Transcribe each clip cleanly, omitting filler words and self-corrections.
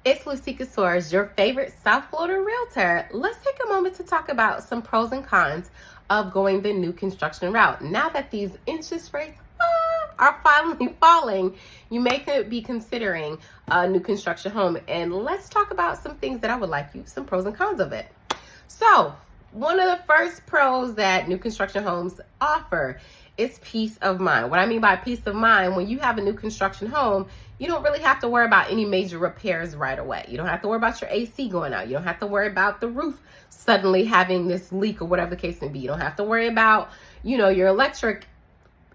It's Lucica Suarez, your favorite South Florida realtor. Let's take a moment to talk about some pros and cons of going the new construction route. Now that these interest rates are finally falling, you may be considering a new construction home. And let's talk about some things that I would like you, some pros and cons of it. So, one of the first pros that new construction homes offer is peace of mind. What I mean by peace of mind, when you have a new construction home, you don't really have to worry about any major repairs right away. You don't have to worry about your AC going out. You don't have to worry about the roof suddenly having this leak or whatever the case may be. You don't have to worry about, your electric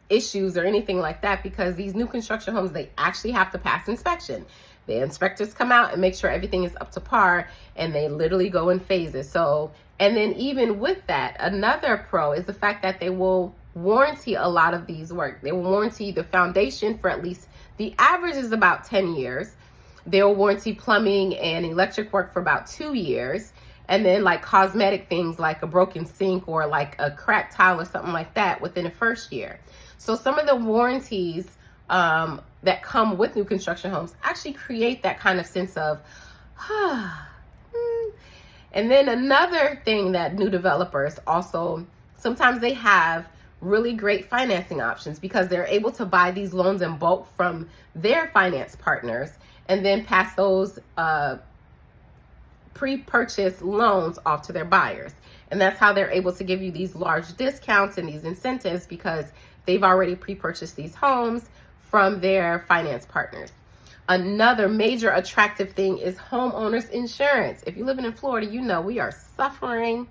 issues or anything like that, because these new construction homes, they actually have to pass inspection. The inspectors come out and make sure everything is up to par, and they literally go in phases. So, and then even with that, another pro is the fact that they will warranty a lot of these work. They will warranty the foundation for at least, the average is about 10 years. They'll warranty plumbing and electric work for about 2 years. And then like cosmetic things like a broken sink or like a cracked tile or something like that within the first year. So some of the warranties that come with new construction homes actually create that kind of sense of, And then another thing that new developers also, sometimes they have really great financing options because they're able to buy these loans in bulk from their finance partners and then pass those pre-purchase loans off to their buyers. And that's how they're able to give you these large discounts and these incentives, because they've already pre-purchased these homes from their finance partners. Another major attractive thing is homeowners insurance. If you're living in Florida, we are suffering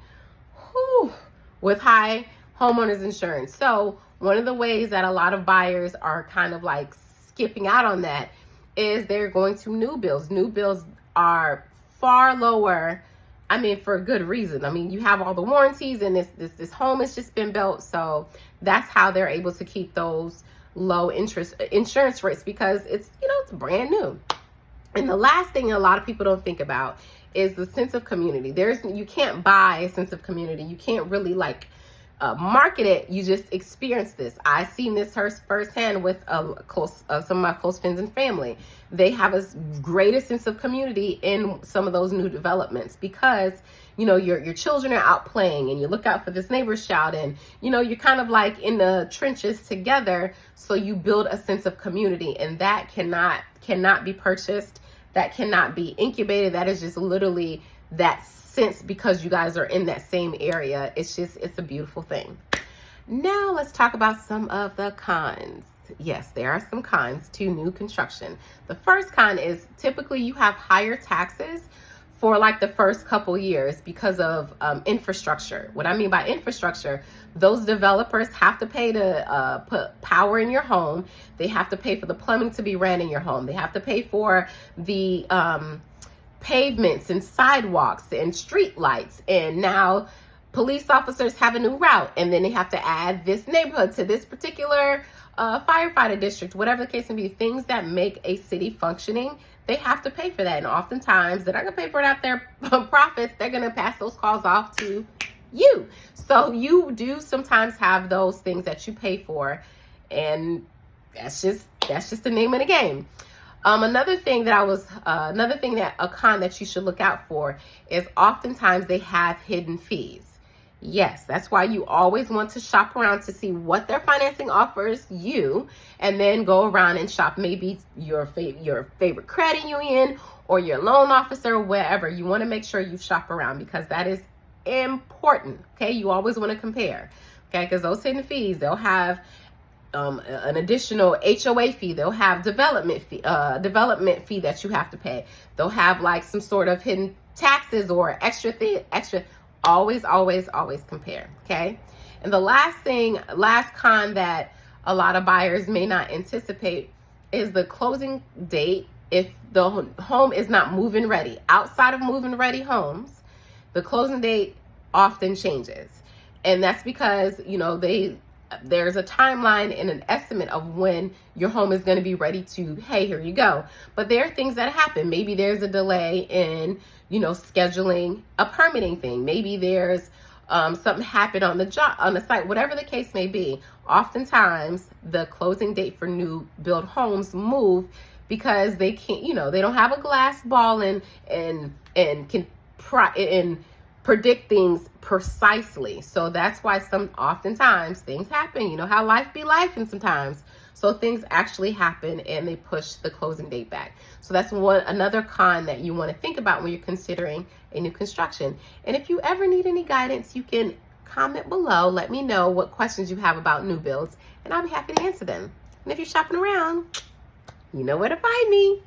with high homeowners insurance. So one of the ways that a lot of buyers are kind of like skipping out on that is they're going to new builds. New builds are far lower. I mean, for a good reason. I mean, you have all the warranties, and this home has just been built. So that's how they're able to keep those low interest insurance rates, because it's brand new. And the last thing a lot of people don't think about is the sense of community. You can't buy a sense of community. You can't really market it. You just experience this. I've seen this firsthand with some of my close friends and family. They have a greater sense of community in some of those new developments because your children are out playing, and you look out for this neighbor's child, and you're kind of like in the trenches together. So you build a sense of community, and that cannot be purchased. That cannot be incubated. That is just literally that sense, because you guys are in that same area. It's a beautiful thing. Now let's talk about some of the cons. Yes, there are some cons to new construction. The first con is typically you have higher taxes for like the first couple years because of infrastructure. What I mean by infrastructure, those developers have to pay to put power in your home. They have to pay for the plumbing to be ran in your home. They have to pay for the pavements and sidewalks and street lights. And now police officers have a new route, and then they have to add this neighborhood to this particular firefighter district, whatever the case may be. Things that make a city functioning, they have to pay for that. And oftentimes they're not gonna pay for it out their profits. They're gonna pass those calls off to you. So you do sometimes have those things that you pay for, and that's just the name of the game. Another a con that you should look out for is oftentimes they have hidden fees. Yes, that's why you always want to shop around to see what their financing offers you, and then go around and shop maybe your favorite credit union or your loan officer, wherever. You want to make sure you shop around, because that is important. Okay, you always want to compare. Okay, because those hidden fees, they'll have an additional HOA fee. They'll have development fee that you have to pay. They'll have like some sort of hidden taxes or extra. Always compare. Okay. And the last con that a lot of buyers may not anticipate is the closing date. If the home is not move-in ready, outside of move-in ready homes, the closing date often changes. And that's because, there's a timeline and an estimate of when your home is going to be ready to, hey, here you go. But there are things that happen. Maybe there's a delay in, scheduling a permitting thing. Maybe there's something happened on the site, whatever the case may be. Oftentimes the closing date for new build homes move because they can't, they don't have a glass ball and can predict things precisely. So that's why oftentimes things happen. You know how life be life, and sometimes so things actually happen and they push the closing date back. So that's another con that you want to think about when you're considering a new construction. And if you ever need any guidance, you can comment below. Let me know what questions you have about new builds, and I'll be happy to answer them. And if you're shopping around, you know where to find me.